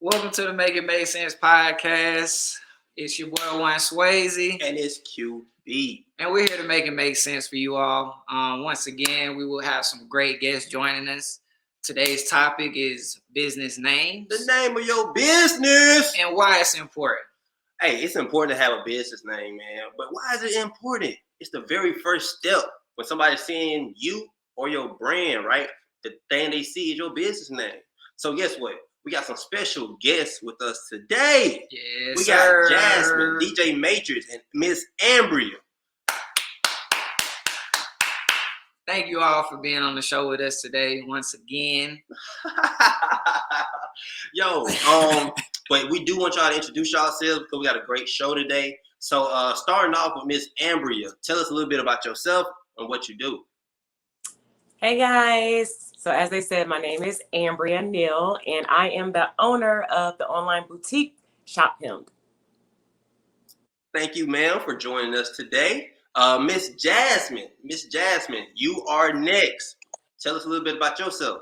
Welcome to the Make It Make Sense podcast. It's your boy OneeSwayze. And it's QB. And we're here to make it make sense for you all. Once again, we will have some great guests joining us. Today's topic is business names. The name of your business. And why it's important. Hey, it's important to have a business name, man. But why is it important? It's the very first step when somebody's seeing you or your brand, right? The thing they see is your business name. So guess what? We got some special guests with us today. Yes, we sir. got Jasmine, DJ Matrix, and Miss Ambriya. Thank you all for being on the show with us today once again. But we do want y'all to introduce yourselves because we got a great show today. So starting off with Miss Ambriya, tell us a little bit about yourself and what you do. Hey guys, so as they said, my name is Ambriya Neal, and I am the owner of the online boutique Shop Him. Thank you, ma'am, for joining us today. Miss Jasmine, you are next. Tell us a little bit about yourself.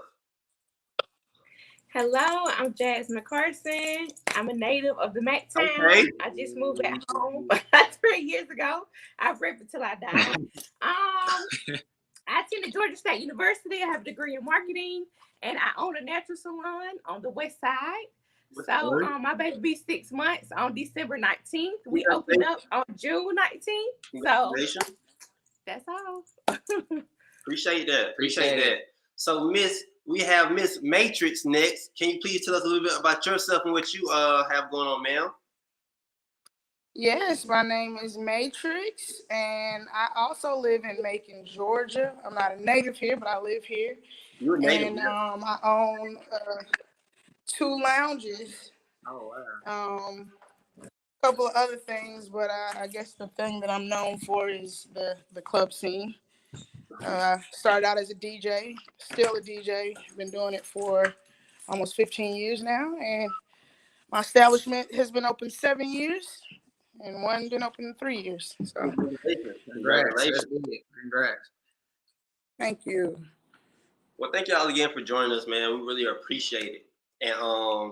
Hello, I'm Jasmine Carson. I'm a native of the Materra. Okay. I just moved back home 3 years ago. I've read until I die. I attended Georgia State University. I have a degree in marketing, and I own a natural salon on the west side. So my baby be 6 months on December 19th. We opened up on June 19th. So that's all. Appreciate that. So we have Miss Matrix next. Can you please tell us a little bit about yourself and what you have going on, ma'am? Yes, my name is Matrix, and I also live in Macon, Georgia. I'm not a native here, but I live here. You're a native. And I own 2 lounges. Oh, wow. A couple of other things, but I guess the thing that I'm known for is the club scene. Started out as a DJ, still a DJ. Been doing it for almost 15 years now, and my establishment has been open 7 years. And one been open in 3 years. So Congratulations. Thank you. Well, thank y'all again for joining us, man. We really appreciate it. And I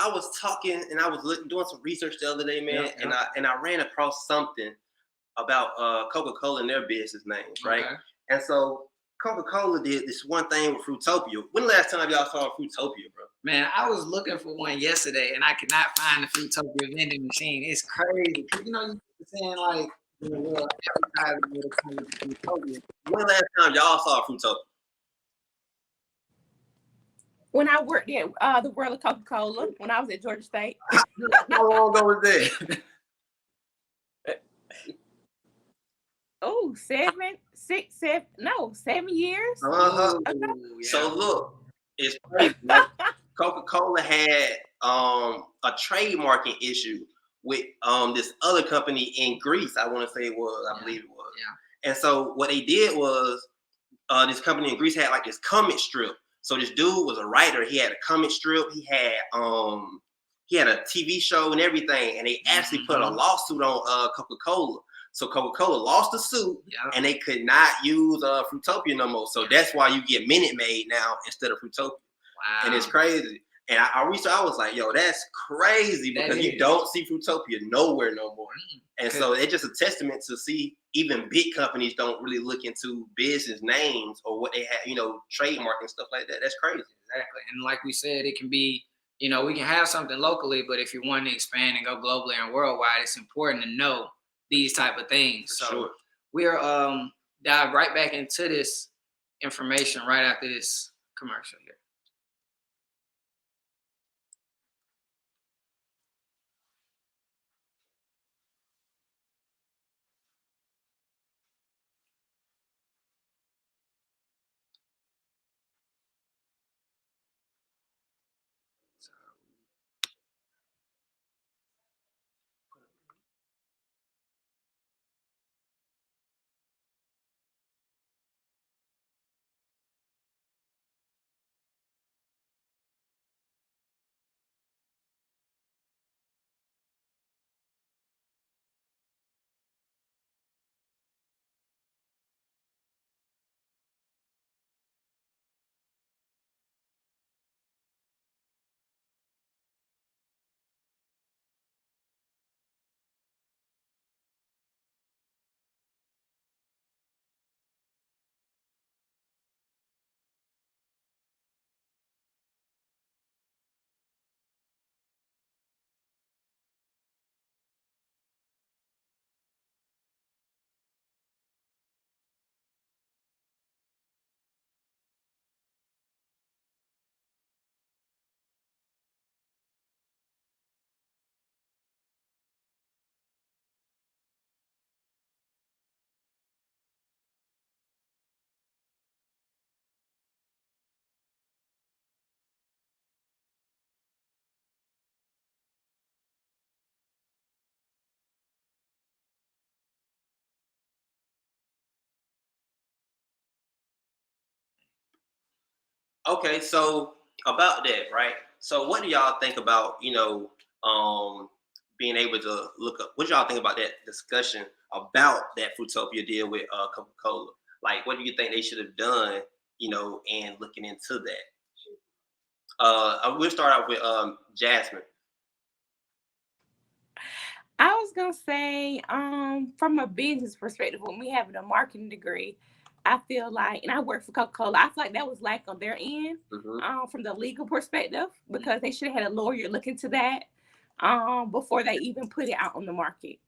was talking and I was doing some research the other day, man, and I ran across something about Coca-Cola and their business names, right? Okay. And so Coca-Cola did this one thing with Fruitopia. When the last time y'all saw Fruitopia, bro? Man, I was looking for one yesterday, and I could not find the Fruitopia vending machine. It's crazy. You know, you're saying like, advertising with Fruitopia. When the last time y'all saw Fruitopia? When I worked at the World of Coca-Cola, when I was at Georgia State. How long ago was that? 7 years. So look, it's crazy. Coca-Cola had a trademarking issue with this other company in Greece. I want to say it was, I believe it was. Yeah. And so what they did was this company in Greece had like this comic strip. So this dude was a writer. He had a comic strip. He had a TV show and everything. And they actually put a lawsuit on Coca-Cola. So Coca-Cola lost the suit, and they could not use Fruitopia no more. So that's why you get Minute Maid now instead of Fruitopia. Wow. And it's crazy. And I was like, yo, that's crazy because you don't see Fruitopia nowhere no more. And so it's just a testament to see even big companies don't really look into business names or what they have, trademark and stuff like that. That's crazy. Exactly. And like we said, it can be, we can have something locally, but if you want to expand and go globally and worldwide, it's important to know these type of things. So we're dive right back into this information right after this commercial here. Okay, so about that, right? So what do y'all think about, being able to look up? What do y'all think about that discussion about that Fruitopia deal with Coca-Cola? Like, what do you think they should have done, and looking into that? We'll start out with Jasmine. I was gonna say, from a business perspective, when we have a marketing degree, I feel like, and I work for Coca-Cola, I feel like that was like on their end, from the legal perspective, because they should have had a lawyer look into that, before they even put it out on the market.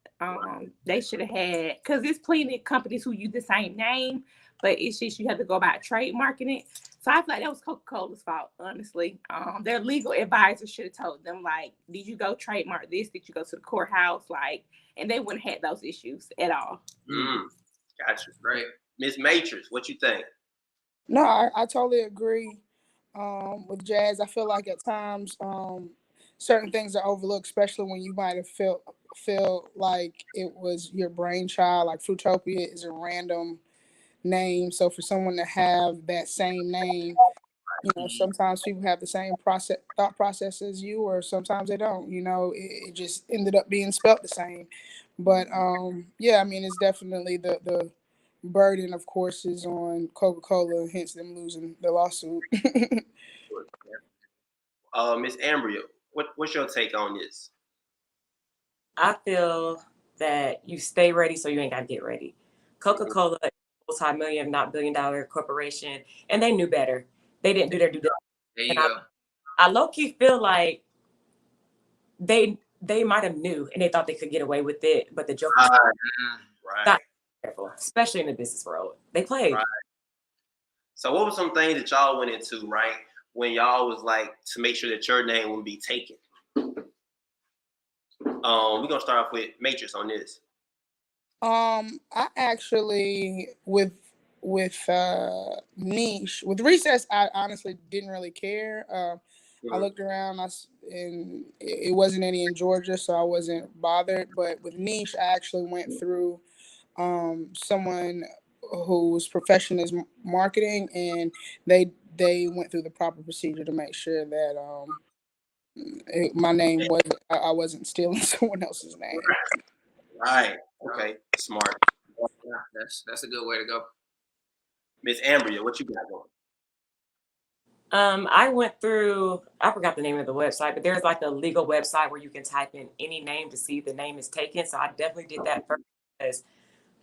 They should have had, because there's plenty of companies who use the same name, but it's just you have to go about trademarking it. So I feel like that was Coca-Cola's fault, honestly. Their legal advisor should have told them, like, did you go trademark this? Did you go to the courthouse? Like, and they wouldn't have had those issues at all. Gotcha. Right. Miss Matrix, what you think? No, I totally agree with Jazz. I feel like at times certain things are overlooked, especially when you might have felt like it was your brainchild. Like Fruitopia is a random name, so for someone to have that same name, sometimes people have the same thought process as you, or sometimes they don't. It just ended up being spelt the same. But yeah, I mean, it's definitely the burden, of course, is on Coca-Cola, hence them losing the lawsuit. Miss Ambriya, what's your take on this? I feel that you stay ready so you ain't got to get ready. Coca-Cola, multi-million, not billion-dollar corporation, and they knew better. They didn't do their due diligence. There you go. I low-key feel like they might have knew and they thought they could get away with it, but the joke was right. Careful, especially in the business world. They played. Right. So what were some things that y'all went into, right, when y'all was like to make sure that your name wouldn't be taken? We're gonna start off with Matrix on this. I actually with niche with recess, I honestly didn't really care. I looked around, and it wasn't any in Georgia, so I wasn't bothered. But with niche, I actually went through someone whose profession is marketing, and they went through the proper procedure to make sure that my name wasn't, I wasn't stealing someone else's name. Right. Okay. Smart. Yeah, that's a good way to go. Miss Ambriya, what you got going? I went through, I forgot the name of the website, but there's like a legal website where you can type in any name to see if the name is taken. So I definitely did that first because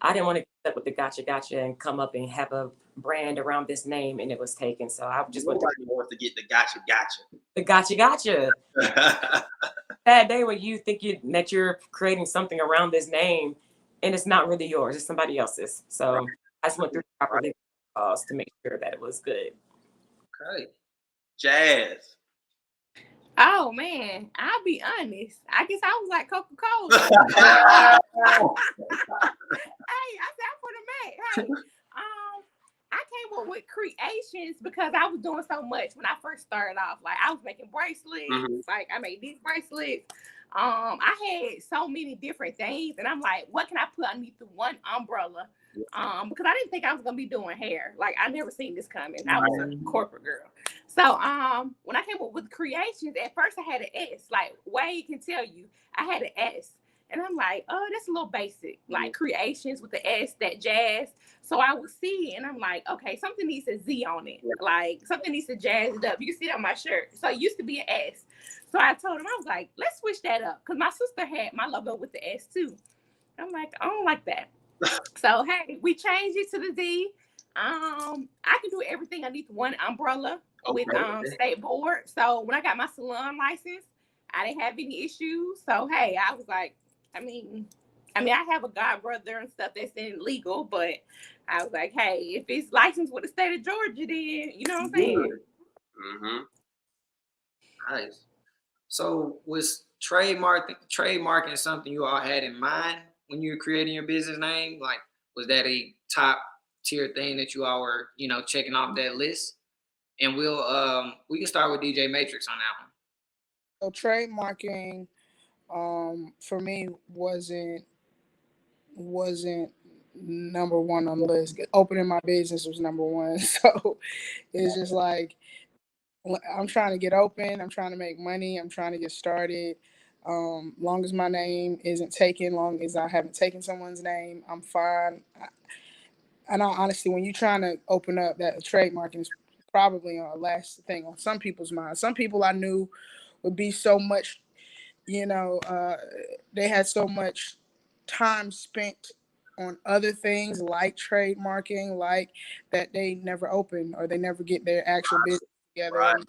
I didn't want to get up with the gotcha and come up and have a brand around this name and it was taken. So I just went through. Wants to get the gotcha. The gotcha. That day where you think that you're creating something around this name and it's not really yours, it's somebody else's. So I just went through the proper legal laws to make sure that it was good. Okay. Jazz. Oh man, I'll be honest. I guess I was like Coca-Cola. Hey, I said I'm for the Mac. Hey, I came up with creations because I was doing so much when I first started off. Like I was making bracelets. Like I made these bracelets. I had so many different things, and I'm like, what can I put underneath the one umbrella? Because I didn't think I was gonna be doing hair. Like I never seen this coming. I was a corporate girl. So when I came up with creations, at first I had an S. Like Wade can tell you, I had an S. And I'm like, oh, that's a little basic. Like creations with the S, that jazz. So I would see and I'm like, okay, something needs a Z on it. Like something needs to jazz it up. You can see it on my shirt. So it used to be an S. So I told him, I was like, let's switch that up. Because my sister had my logo with the S too. I'm like, I don't like that. So hey, we changed it to the Z. I can do everything underneath one umbrella with state board. So when I got my salon license, I didn't have any issues. So hey, I was like, I mean, I have a god brother and stuff that's in legal, but I was like, hey, if it's licensed with the state of Georgia, then you know what I'm saying? Nice. So was trademarking something you all had in mind when you were creating your business name? Like, was that a top tier thing that you all were, checking off that list? And we can start with DJ Matrix on that one. So trademarking, for me wasn't number one on the list. Opening my business was number one. So it's just like I'm trying to get open. I'm trying to make money. I'm trying to get started. Long as my name isn't taken, long as I haven't taken someone's name, I'm fine. And honestly, when you're trying to open up, that trademarking is probably a last thing on some people's minds. Some people I knew would be so much, they had so much time spent on other things like trademarking, like that they never open or they never get their actual business together. Right. And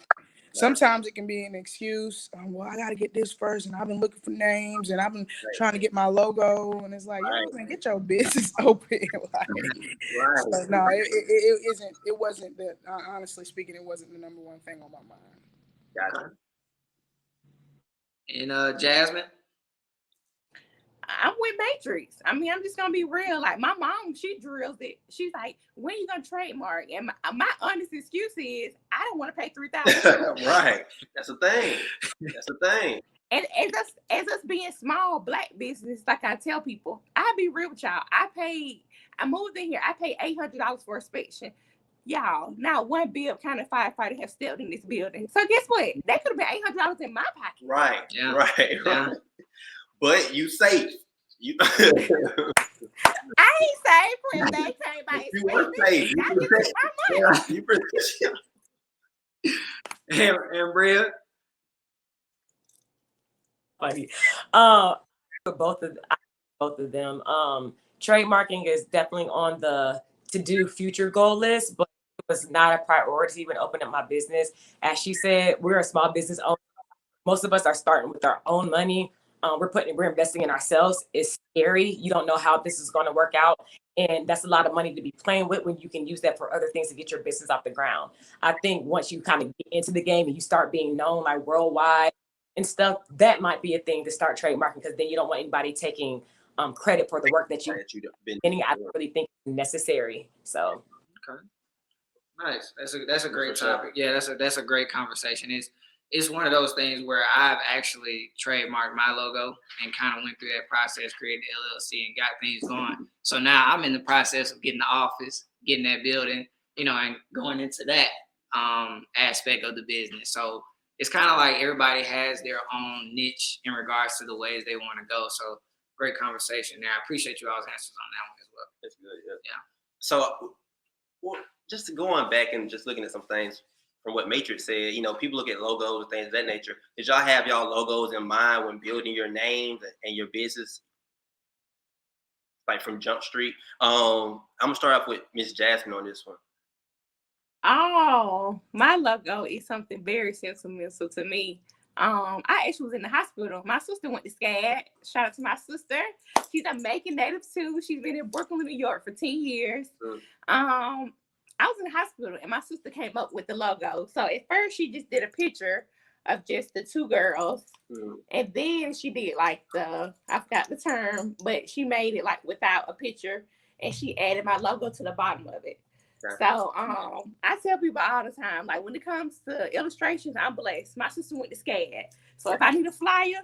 sometimes it can be an excuse. Well, I got to get this first, and I've been looking for names, and I've been trying to get my logo, and it's like, man, get your business open. So no, it isn't. It wasn't the. Honestly speaking, it wasn't the number one thing on my mind. Gotcha. And Jasmine? I'm with Matrix. I mean, I'm just gonna be real. Like my mom, she drills it. She's like, "When you gonna trademark?" And my honest excuse is, I don't want to pay $3,000. Right. That's the thing. That's the thing. And as us being small Black business, like I tell people, I'll be real with y'all. I moved in here. I paid $800 for inspection. Y'all, now one bill kind of firefighter have stepped in this building. So guess what? That could have been $800 in my pocket. Right. Yeah. Right. Yeah. But you safe. You. I ain't safe when they came by You were safe. I just took my money. You protect. Ambriya? Funny. For both of them, trademarking is definitely on the to-do future goal list, but it was not a priority when opening up my business. As she said, we're a small business owner. Most of us are starting with our own money. We're investing in ourselves. It's scary. You don't know how this is going to work out. And that's a lot of money to be playing with when you can use that for other things to get your business off the ground. I think once you kind of get into the game and you start being known like worldwide and stuff, that might be a thing to start trademarking, because then you don't want anybody taking credit for the work that you've been doing. I don't really think it's necessary. So okay. Nice. That's a great topic. Yeah, that's a great conversation. It's one of those things where I've actually trademarked my logo and kind of went through that process, created the LLC and got things going. So now I'm in the process of getting the office, getting that building, and going into that aspect of the business. So it's kind of like everybody has their own niche in regards to the ways they want to go. So great conversation there. I appreciate you all's answers on that one as well. That's good. Yeah. So just going back and just looking at some things from what Matrix said, people look at logos and things of that nature. Did y'all have y'all logos in mind when building your names and your business, like from Jump Street? I'm gonna start off with Miss Jasmine on this one. Oh, my logo is something very sentimental to me. I actually was in the hospital. My sister went to SCAD. Shout out to my sister. She's a Macon native too. She's been in Brooklyn, New York for 10 years. I was in the hospital and my sister came up with the logo. So at first she just did a picture of just the two girls. And then she did like I forgot the term, but she made it like without a picture and she added my logo to the bottom of it. So I tell people all the time, like when it comes to illustrations, I'm blessed. My sister went to SCAD. So if I need a flyer,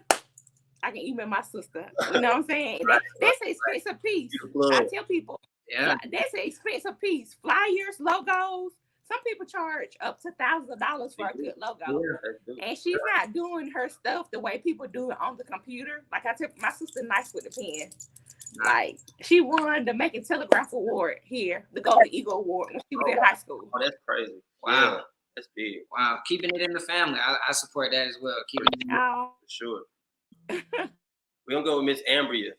I can email my sister. You know what I'm saying? That's an expensive piece. I tell people, that's an expensive piece. Flyers, logos. Some people charge up to $1,000 for a good logo. And she's not doing her stuff the way people do it on the computer. Like I tell my sister, nice with the pen. Like she won the Macon Telegraph Award here, the Golden Eagle Award when she was in high school. Oh, that's crazy. Wow. Yeah, that's big. Wow. Keeping it in the family. I support that as well. Keeping it in the family. For sure. We're gonna go with Miss Ambriya.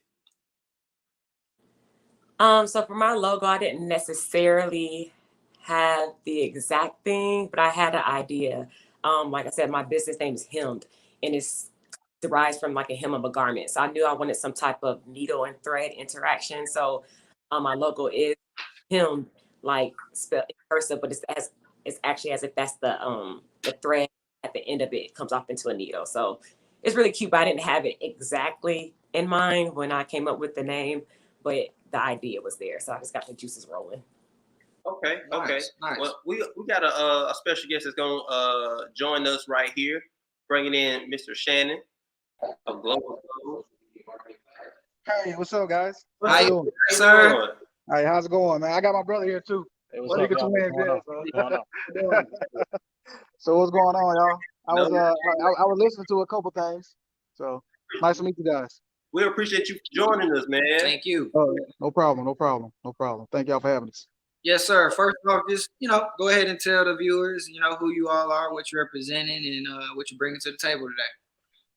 So for my logo, I didn't necessarily have the exact thing, but I had an idea. Like I said, my business name is Hemmed, and it's derives from like a hem of a garment. So I knew I wanted some type of needle and thread interaction. So my logo is hemmed, like spelled in cursive, but it's actually as if that's the thread at the end of it comes off into a needle. So it's really cute, but I didn't have it exactly in mind when I came up with the name, but the idea was there. So I just got the juices rolling. Okay. Nice. Well, we got a special guest that's gonna join us right here, bringing in Mr. Shannon of Global. Hey, what's up, guys? How you doing, sir? Hey, how's it going, man? I got my brother here too. Hey, what's up, y'all? So what's going on, y'all? I was listening to a couple things. So nice to meet you guys. We appreciate you for joining us, man. Thank you. No problem. Thank y'all for having us. Yes, sir. First off, just go ahead and tell the viewers, who you all are, what you're representing, and what you're bringing to the table today.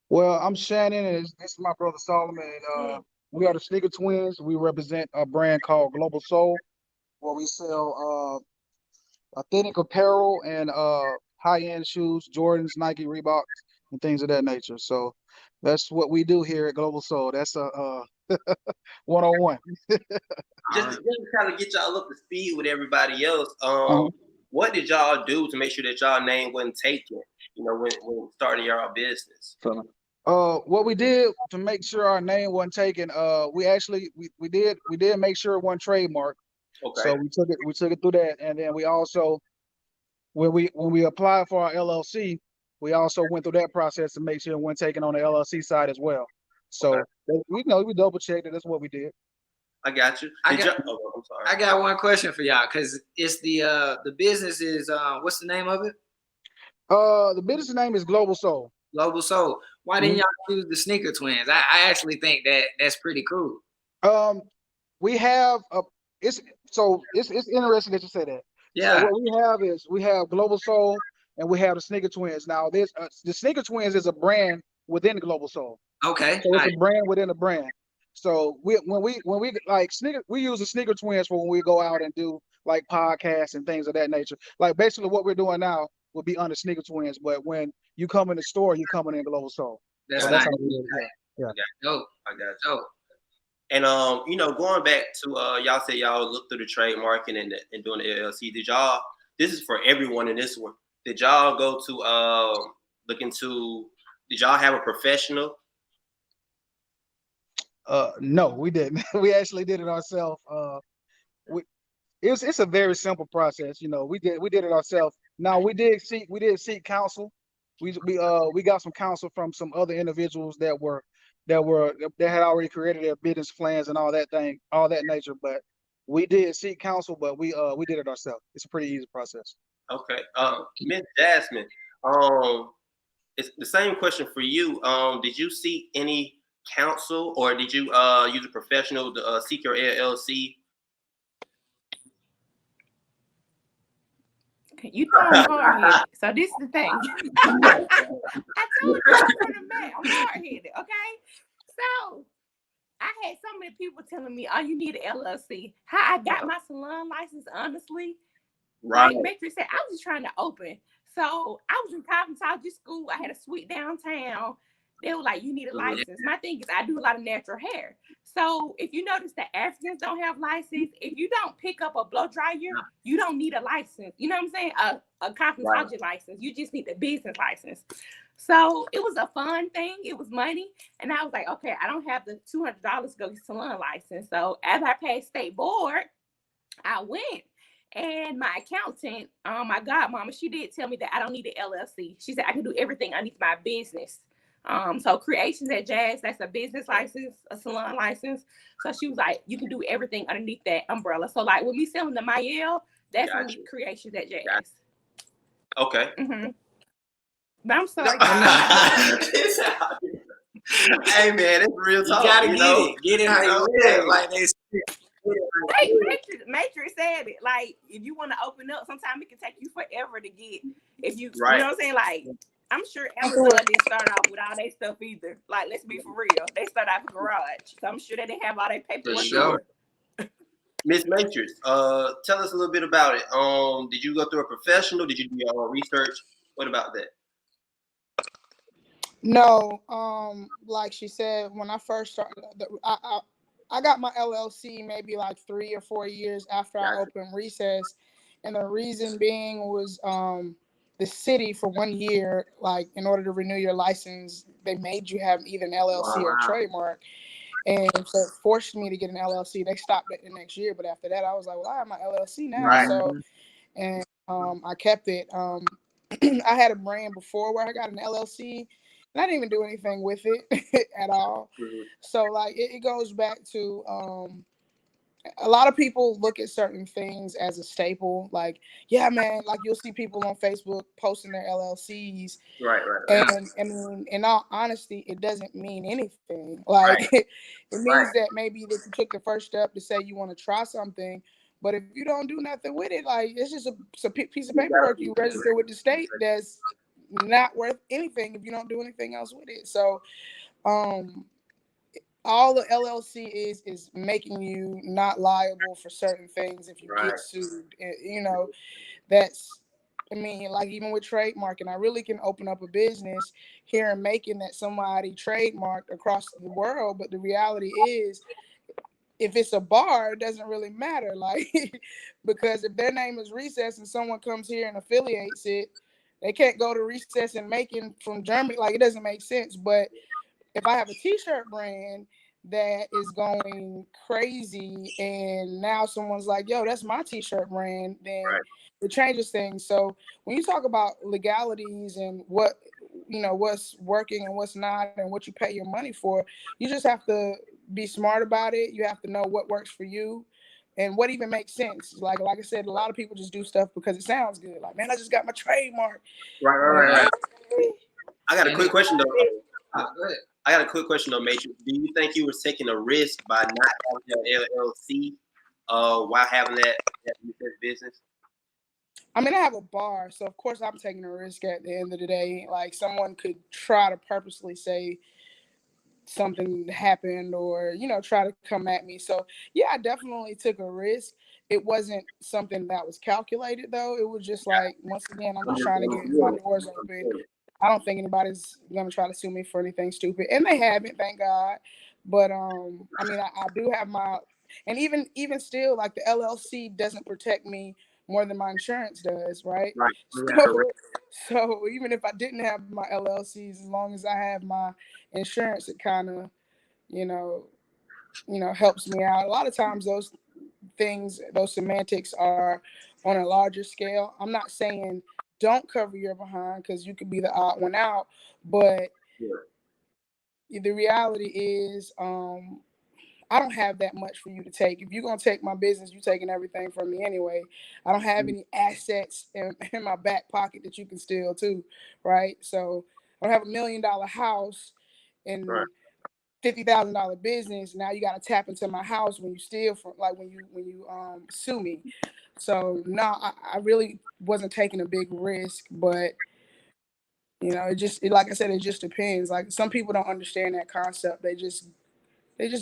Well, I'm Shannon, and this is my brother Solomon. And, we are the Sneaker Twins. We represent a brand called Global Soul, where we sell authentic apparel and high-end shoes, Jordans, Nike, Reeboks, and things of that nature. So that's what we do here at Global Soul. That's a 101. Just to kind of get y'all up to speed with everybody else. What did y'all do to make sure that y'all name wasn't taken? When starting y'all business. What we did to make sure our name wasn't taken, we did make sure it wasn't trademarked. Okay. So we took it through that, and then we also, when we applied for our LLC, we also went through that process to make sure it wasn't taken on the LLC side as well. So we double checked it. That's what we did. I got you. I'm sorry. I got one question for y'all, because it's the business is what's the name of it? The business name is Global Soul. Global Soul. Why didn't y'all choose the Sneaker Twins? I actually think that's pretty cool. We have it's interesting that you say that. Yeah. So what we have Global Soul and we have the Sneaker Twins. Now the Sneaker Twins is a brand within Global Soul. Okay. So it's a brand within a brand. So when we like sneaker, we use the Sneaker Twins for when we go out and do like podcasts and things of that nature. Like basically what we're doing now will be under Sneaker Twins, but when you come in the store, you're coming in Global Soul. That's nice. How we do it. Yeah. I got you. And going back to y'all said y'all looked through the trademarking and doing the LLC. This is for everyone in this one. Did y'all go to did y'all have a professional? No, we didn't. We actually did it ourselves. It's a very simple process. We did it ourselves. Now we did seek counsel. We got some counsel from some other individuals that had already created their business plans and all that nature. But we did seek counsel, but we did it ourselves. It's a pretty easy process. Okay. Miss Jasmine, it's the same question for you. Did you seek any counsel, or did you use a professional to seek your LLC? You know I'm hard-headed, so this is the thing. I told you I'm hard-headed, okay? So I had so many people telling me, "Oh, you need an LLC." How I got my salon license, honestly, right? Like Matrix said, I was just trying to open. So I was in cosmetology school. I had a suite downtown. They were like, "You need a license." My thing is, I do a lot of natural hair. So if you notice that Africans don't have license, if you don't pick up a blow dryer, you don't need a license. You know what I'm saying? A cosmetology license. You just need the business license. So it was a fun thing. It was money. And I was like, okay, I don't have the $200 to go get salon license. So as I passed state board, I went. And my accountant, my godmama, she did tell me that I don't need an LLC. She said I can do everything underneath my business. So Creations at Jazz, that's a business license, a salon license. So she was like, you can do everything underneath that umbrella. So like with me selling the Mayel, that's underneath Creations at Jazz. Okay. But I'm sorry. Hey man, it's real talk. You gotta get it how you live. Like they Hey, Matrix said it. Like if you want to open up, sometimes it can take you forever to get. If you, you know what I'm saying, like. I'm sure Amazon didn't start off with all that stuff either. Like, let's be for real. They start out in garage. So I'm sure that they have all that paperwork. Sure. Miss Matrix, tell us a little bit about it. Did you go through a professional? Did you do your own research? What about that? No, like she said, when I first started, I got my LLC maybe like 3 or 4 years after I opened Recess, and the reason being was the city for 1 year, like in order to renew your license, they made you have either an LLC or a trademark. And so it forced me to get an LLC. They stopped it the next year. But after that, I was like, well, I have my LLC now. Right. So, and I kept it. I had a brand before where I got an LLC, and I didn't even do anything with it at all. Mm-hmm. So like it goes back to a lot of people look at certain things as a staple. Like, yeah, man, like you'll see people on Facebook posting their LLCs. Right. And I mean, in all honesty, it doesn't mean anything. Like, it means that maybe that you took the first step to say you want to try something. But if you don't do nothing with it, like it's just a piece of paperwork you register with the state that's not worth anything if you don't do anything else with it. So, all the LLC is making you not liable for certain things if you get sued. You know, that's, I mean, like even with trademarking, I really can open up a business here in Macon that somebody trademarked across the world. But the reality is, if it's a bar, it doesn't really matter. Like, because if their name is Recess and someone comes here and affiliates it, they can't go to Recess and Macon from Germany. Like, it doesn't make sense. But if I have a t-shirt brand that is going crazy and now someone's like, yo, that's my t-shirt brand, then it changes things. So when you talk about legalities and what, you know, what's working and what's not and what you pay your money for, you just have to be smart about it. You have to know what works for you and what even makes sense. Like I said, a lot of people just do stuff because it sounds good. Like, man, I just got my trademark. Right. I got a quick question though. Go ahead. I got a quick question though, Matrix. Do you think you were taking a risk by not having your LLC while having that business? I mean, I have a bar, so of course I'm taking a risk at the end of the day. Like, someone could try to purposely say something happened or, you know, try to come at me. So yeah, I definitely took a risk. It wasn't something that was calculated though. It was just like, once again, I'm just trying to get my doors open. I don't think anybody's gonna try to sue me for anything stupid, and they haven't, thank God. But I mean, I do have my, and even still, like the LLC doesn't protect me more than my insurance does, right? So even if I didn't have my LLCs, as long as I have my insurance, it kind of, you know, helps me out. A lot of times those things, those semantics are on a larger scale. I'm not saying don't cover your behind because you could be the odd one out, but the reality is, I don't have that much for you to take. If you're gonna take my business, you're taking everything from me anyway. I don't have any assets in my back pocket that you can steal too, right? So I don't have $1 million house and $50,000 business. Now you got to tap into my house when you steal from, like when you sue me. So no, I really wasn't taking a big risk, but you know, like I said, it just depends. Like, some people don't understand that concept. They just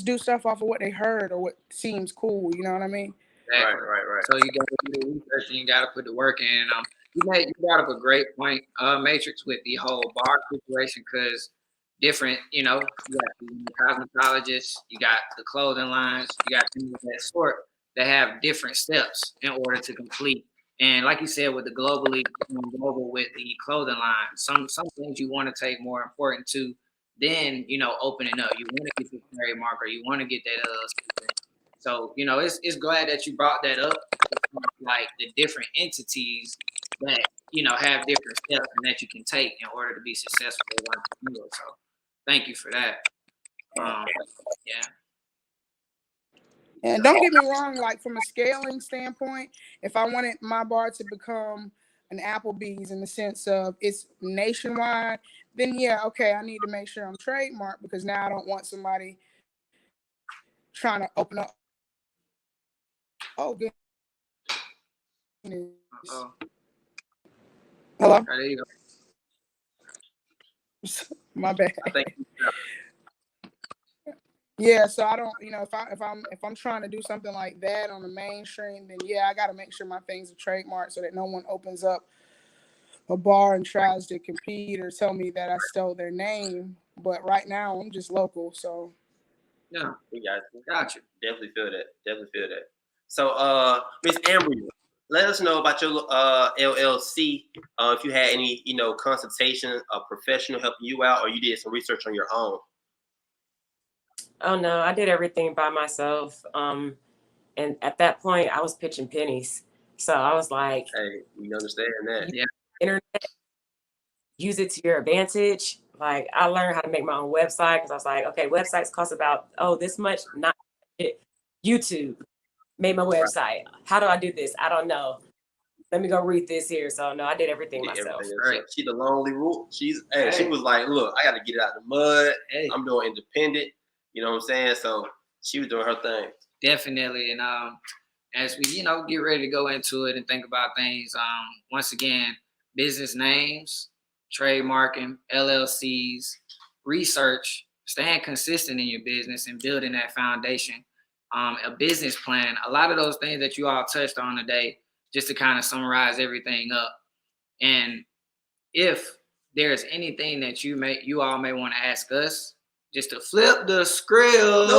do stuff off of what they heard or what seems cool. You know what I mean? Exactly. Right. So you got to do the research and you got to put the work in. You brought up a great point, Matrix, with the whole bar situation, because different, you know, you got the cosmetologists, you got the clothing lines, you got things of that sort that have different steps in order to complete. And like you said, with the global with the clothing line, some things you want to take more important to then, you know, opening up. You want to get the trademark or you want to get that LLC. So, you know, it's glad that you brought that up, like the different entities that, you know, have different steps and that you can take in order to be successful as an entrepreneur. So thank you for that. Yeah. And don't get me wrong, like from a scaling standpoint, if I wanted my bar to become an Applebee's in the sense of it's nationwide, then yeah, okay, I need to make sure I'm trademarked, because now I don't want somebody trying to open up. Oh, goodness. Hello? There you go. My bad. Yeah, so I don't, you know, if I'm trying to do something like that on the mainstream, then yeah, I got to make sure my things are trademarked so that no one opens up a bar and tries to compete or tell me that I stole their name. But right now, I'm just local, so. Yeah, we got you. Definitely feel that. So, Miss Ambriya, let us know about your LLC. If you had any, you know, consultation, a professional helping you out, or you did some research on your own. Oh no, I did everything by myself. And at that point, I was pitching pennies. So I was like, "Hey, we understand that. Yeah, internet, use it to your advantage." Like, I learned how to make my own website because I was like, okay, websites cost about this much. Not YouTube. made my website. How do I do this? I don't know. Let me go read this here. So no, I did everything myself. Right. She the lonely wolf. She was like, look, I got to get it out the mud. Hey. I'm doing independent. You know what I'm saying? So she was doing her thing. Definitely. And as we, get ready to go into it and think about things, once again, business names, trademarking, LLCs, research, staying consistent in your business and building that foundation, a business plan, a lot of those things that you all touched on today, just to kind of summarize everything up. And if there's anything that you all may want to ask us, just to flip the script. Flip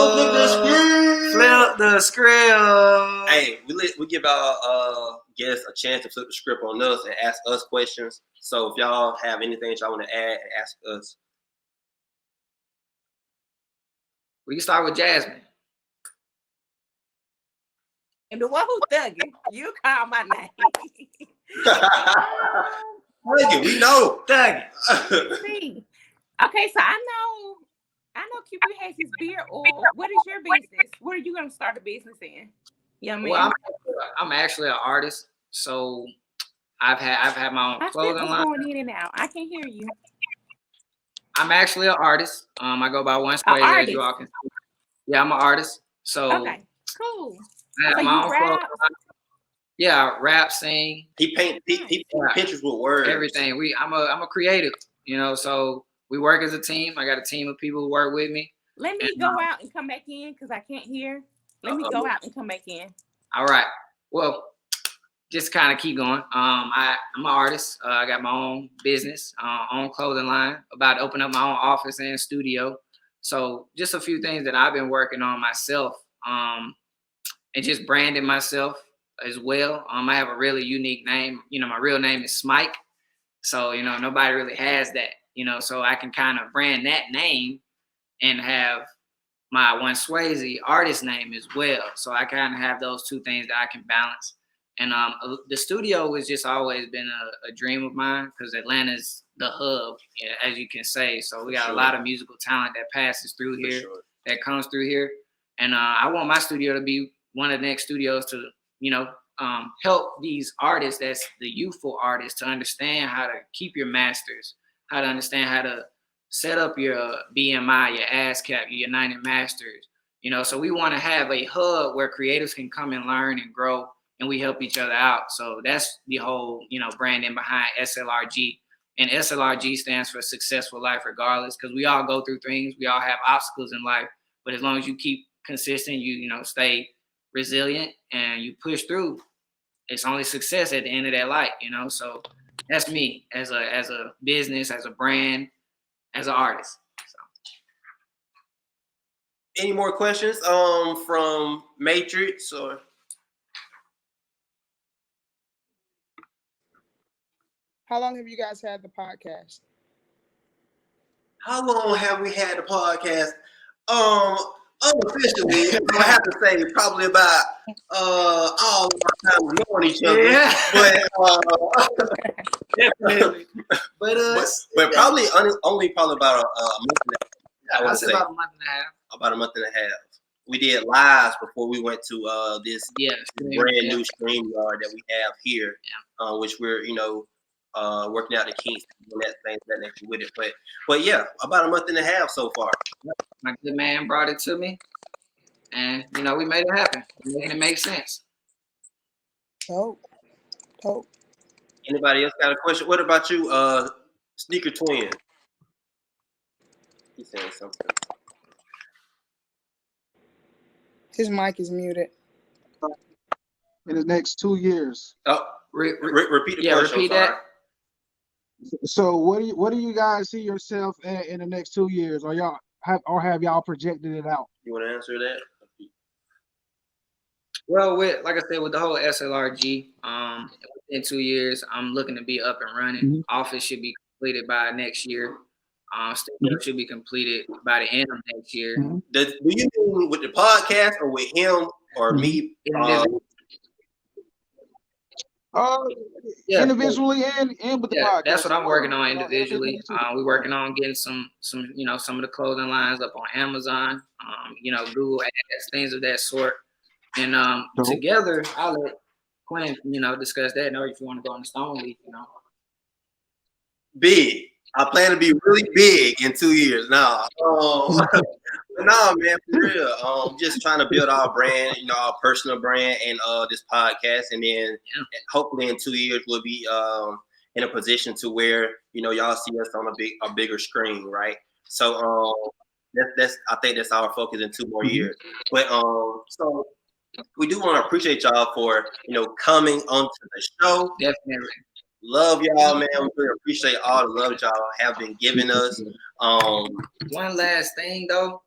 the script. Hey, we give our guests a chance to flip the script on us and ask us questions. So if y'all have anything that y'all want to add, ask us. We can start with Jasmine. And the one who's thugging, you call my name. Thugging, we know. Thugging. See. Okay, so I know QB has his beer oil. What is your business? What are you going to start a business in? Young man. Well, I'm actually an artist, so I've had my own clothing line. Going in and out. I can't hear you. I'm actually an artist. I go by OneeSwayze, as you all can see. Yeah, I'm an artist. So okay, cool. I have my own clothing line. Yeah, rap, sing. He paint pictures with words. Everything. I'm a creative, so we work as a team. I got a team of people who work with me. Let me go out and come back in because I can't hear. Let me go out and come back in. All right. Well, just kind of keep going. I'm an artist. I got my own business, own clothing line. About to open up my own office and studio. So just a few things that I've been working on myself, and just branding myself as well. I have a really unique name. My real name is Smike. So, nobody really has that, so I can kind of brand that name and have my OneeSwayze artist name as well. So I kind of have those two things that I can balance. And the studio has just always been a dream of mine because Atlanta's the hub, as you can say. So we got a lot of musical talent that passes through here, that comes through here. And I want my studio to be one of the next studios to, help these artists, that's the youthful artists, to understand how to keep your masters, how to understand how to set up your BMI, your ASCAP, your United Masters. So we want to have a hub where creatives can come and learn and grow, and we help each other out. So that's the whole, branding behind SLRG. And SLRG stands for Successful Life Regardless, because we all go through things. We all have obstacles in life. But as long as you keep consistent, you stay resilient and you push through, it's only success at the end of that light, So that's me as a business, as a brand, as an artist. So. Any more questions from Matrix or? How long have you guys had the podcast? How long have we had the podcast? Unofficially, I have to say probably about all our time knowing each other. Yeah. But definitely. But probably only probably about a month and a half. I would say about a month and a half. About a month and a half. We did lives before we went to this brand new stream yard that we have here, which we're working out the kinks and that next with it. But yeah, about a month and a half so far. My good man brought it to me, and we made it happen. Making it make sense. Dope. Anybody else got a question? What about you, Sneaker Twin? He's saying something. His mic is muted. In the next 2 years. Oh, repeat the question. Repeat that. So what do you guys see yourself in the next 2 years? Have y'all projected it out? You want to answer that? Well, like I said, with the whole SLRG, in 2 years, I'm looking to be up and running. Mm-hmm. Office should be completed by next year. Studio should be completed by the end of next year. Mm-hmm. Do you mean with the podcast or with him or me? Individually and with the podcast. That's what I'm working on individually. We're working on getting some some of the clothing lines up on Amazon, Google Ads, things of that sort. And together, I'll let Quinn, discuss that. Or if you want to go on the Stone Leaf, Big. I plan to be really big in 2 years. Nah, no, man, for real. Just trying to build our brand, our personal brand, and this podcast, and then hopefully in 2 years we'll be in a position to where y'all see us on a bigger screen, right? So that's I think that's our focus in 2 more years. But so we do want to appreciate y'all for coming onto the show. Definitely. Love y'all, man. We really appreciate all the love y'all have been giving us. One last thing though,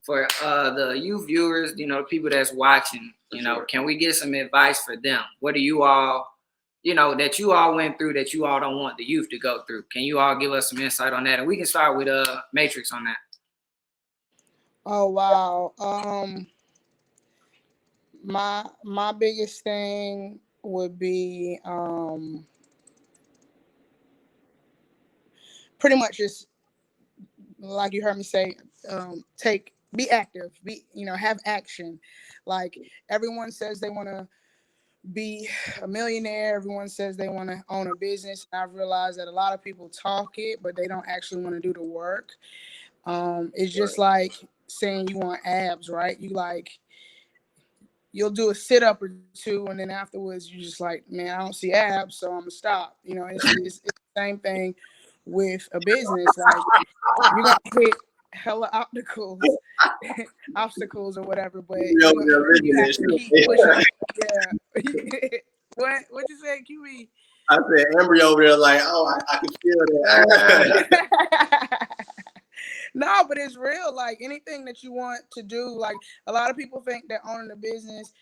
for the youth viewers, the people that's watching, can we get some advice for them? What do you all, that you all went through that you all don't want the youth to go through? Can you all give us some insight on that? And we can start with Matrix on that. Oh wow. My biggest thing would be pretty much just like you heard me say, be active, have action. Like everyone says they want to be a millionaire. Everyone says they want to own a business. I've realized that a lot of people talk it, but they don't actually want to do the work. It's just like saying you want abs, right? You'll do a sit up or two, and then afterwards you're just like, man, I don't see abs, so I'm gonna stop. It's the same thing with a business. Like you're gonna hit hella obstacles or whatever, but you have to keep pushing. Yeah. What you say, QB? I said Ambriya over there, like, oh, I can feel that. No, but it's real. Like anything that you want to do, like a lot of people think that owning a business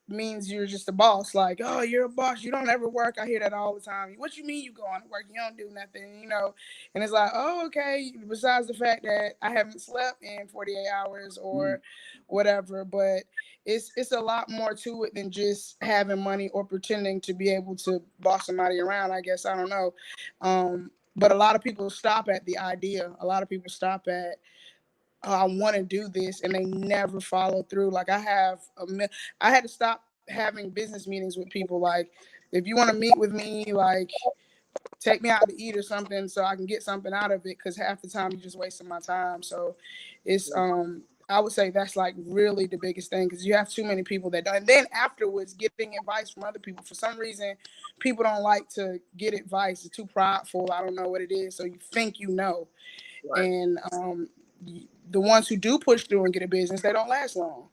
means you're just a boss. Like, oh, you're a boss. You don't ever work. I hear that all the time. What you mean you go on to work? You don't do nothing, And it's like, oh, okay. Besides the fact that I haven't slept in 48 hours or whatever, but it's a lot more to it than just having money or pretending to be able to boss somebody around. I guess I don't know. But a lot of people stop at the idea. A lot of people stop at, oh, I want to do this, and they never follow through. Like I had to stop having business meetings with people. Like, if you want to meet with me, like, take me out to eat or something so I can get something out of it. Because half the time you're just wasting my time. So it's I would say that's like really the biggest thing, because you have too many people that don't. And then afterwards, getting advice from other people. For some reason, people don't like to get advice. It's too prideful. I don't know what it is. So you think right. And the ones who do push through and get a business, they don't last long.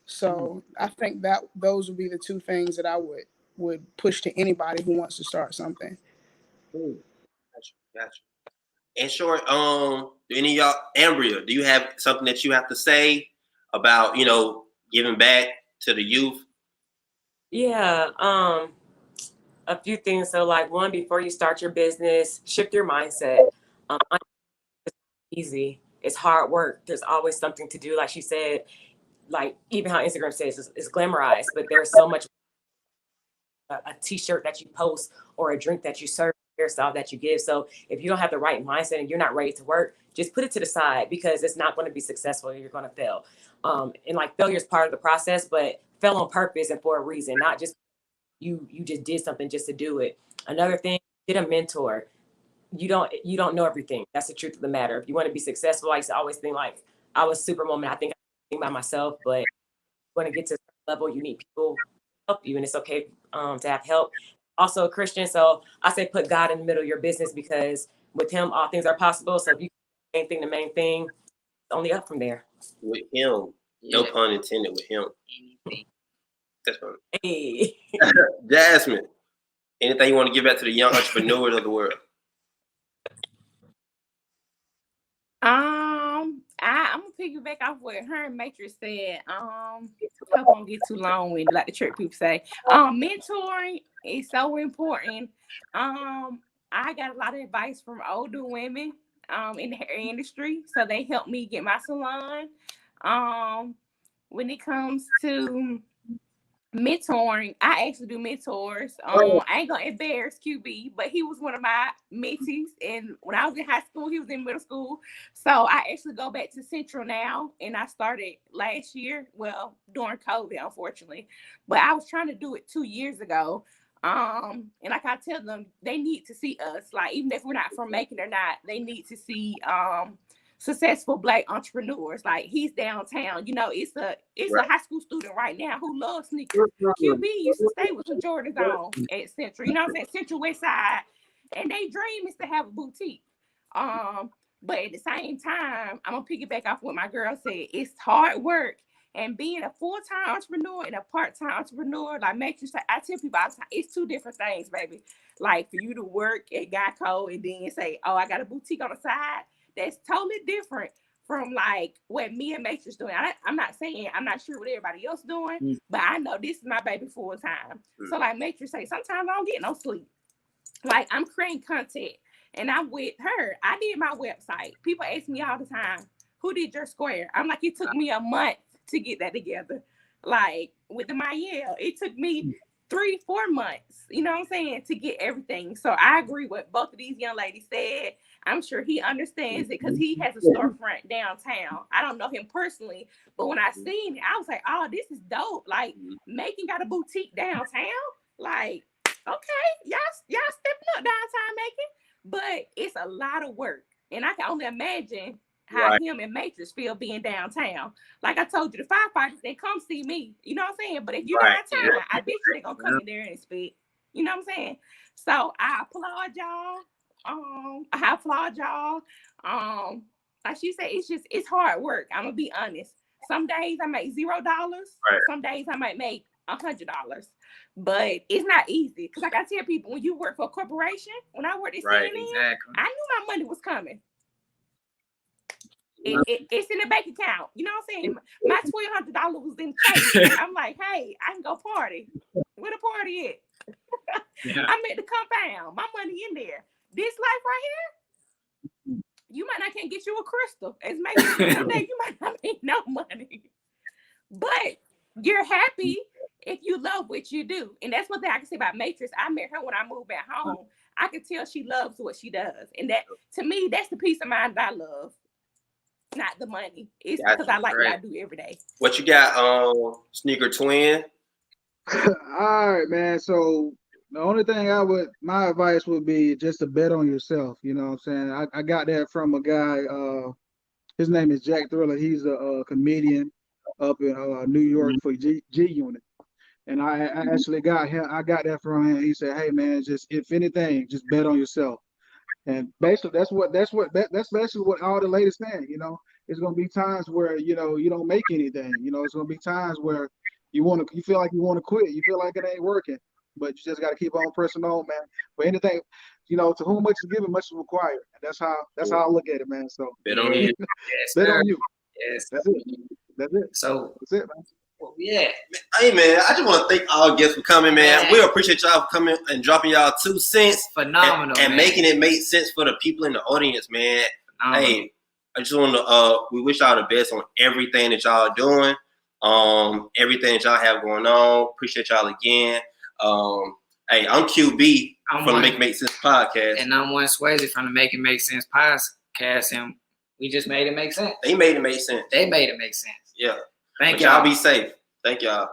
So I think that those would be the two things that I would push to anybody who wants to start something. Gotcha. In short, do any of y'all, Ambriya, do you have something that you have to say about, giving back to the youth? Yeah, a few things. So like one, before you start your business, shift your mindset. It's easy. It's hard work. There's always something to do. Like she said, like even how Instagram says it's glamorized, but there's so much. A t-shirt that you post or a drink that you serve, hairstyle that you give. So if you don't have the right mindset and you're not ready to work, just put it to the side, because it's not going to be successful. You're going to fail. And like failure is part of the process, but fail on purpose and for a reason, not just you just did something just to do it. Another thing, get a mentor. You don't know everything. That's the truth of the matter. If you want to be successful, I used to always think like I was Superwoman. I think by myself, but when it gets to a level, you need people help you, and it's okay to have help. Also, a Christian, so I say put God in the middle of your business, because with Him, all things are possible. So if you the main thing, it's only up from there. With Him, no pun intended. With Him, that's funny. Hey. Jasmine, anything you want to give back to the young entrepreneurs of the world? I'm gonna piggyback off what her and Matrix said. Hope won't get too long with like the church people say. Mentoring is so important. I got a lot of advice from older women in the hair industry, so they helped me get my salon. When it comes to mentoring. I actually do mentors. I ain't gonna embarrass QB, but he was one of my mentees. And when I was in high school, he was in middle school. So I actually go back to Central now, and I started last year. Well, during COVID, unfortunately, but I was trying to do it 2 years ago. And like I tell them, they need to see us. Like, even if we're not from Macon or not, they need to see successful Black entrepreneurs. Like, he's downtown. You know, it's a high school student right now who loves sneakers. QB used to stay with some Jordans on at Central. You know what I'm saying? Central West Side. And they dream is to have a boutique. But at the same time, I'm gonna piggyback off what my girl said. It's hard work. And being a full-time entrepreneur and a part-time entrepreneur, like Matrix, I tell people all the time, it's two different things, baby. Like, for you to work at Geico and then say, oh, I got a boutique on the side, that's totally different from like what me and Matrix doing. I'm not saying, I'm not sure what everybody else doing, but I know this is my baby full-time. So like Matrix say, sometimes I don't get no sleep. Like, I'm creating content and I'm with her. I did my website. People ask me all the time, who did your square? I'm like, it took me a month to get that together. Like with the Materra, it took me 3-4 months, you know what I'm saying, to get everything. So I agree with both of these young ladies said. I'm sure he understands it because he has a storefront downtown. I don't know him personally, but when I seen it, I was like, oh, this is dope. Like, Macon got a boutique downtown. Like, okay, y'all stepping up downtown Macon, but it's a lot of work. And I can only imagine how him and Matrix feel being downtown. Like I told you, the firefighters, they come see me. You know what I'm saying? But if you're downtown, I bet you they're going to come in there and speak. You know what I'm saying? So I applaud y'all. Like she said, it's hard work. I'm going to be honest. Some days I make $0. Some days I might make $100. But it's not easy. Because like I tell people, when you work for a corporation, when I worked at CNN, I knew my money was coming. It's in the bank account. You know what I'm saying? My $1,200 was in cash. I'm like, hey, I can go party. Where the party at? I'm at the compound. My money in there. This life right here, you might not can't get you a crystal. As maybe someday you might not make no money. But you're happy if you love what you do. And that's one thing I can say about Matrix. I met her when I moved back home. I could tell she loves what she does. And that, to me, that's the peace of mind that I love. Not the money. It's because I like what I do every day. What you got, Sneaker Twin? All right, man. So the only thing my advice would be just to bet on yourself. You know what I'm saying? I got that from a guy. His name is Jack Thriller. He's a comedian up in New York for G Unit. And I actually got him. I got that from him. He said, "Hey, man, just if anything, just bet on yourself." And basically, that's basically what all the ladies saying. You know, it's gonna be times where you don't make anything. You know, it's gonna be times where you feel like you want to quit. You feel like it ain't working, but you just got to keep on pressing on, man. But anything, to whom much is given, much is required. And that's how I look at it, man. So bet on you. Bet on you. Yes. That's it. So that's it, man. Well, yeah. Hey, man, I just want to thank all guests for coming, man. We appreciate y'all for coming and dropping y'all 2 cents. Phenomenal. And making it make sense for the people in the audience, man. Phenomenal. Hey, I just want to, we wish y'all the best on everything that y'all doing, everything that y'all have going on. Appreciate y'all again. Hey, I'm QB from the Make It Make Sense podcast. And I'm OneeSwayze from the Make It Make Sense podcast. And we just made it make sense. They made it make sense. They made it make sense. Yeah. Thank y'all. Y'all be safe. Thank y'all.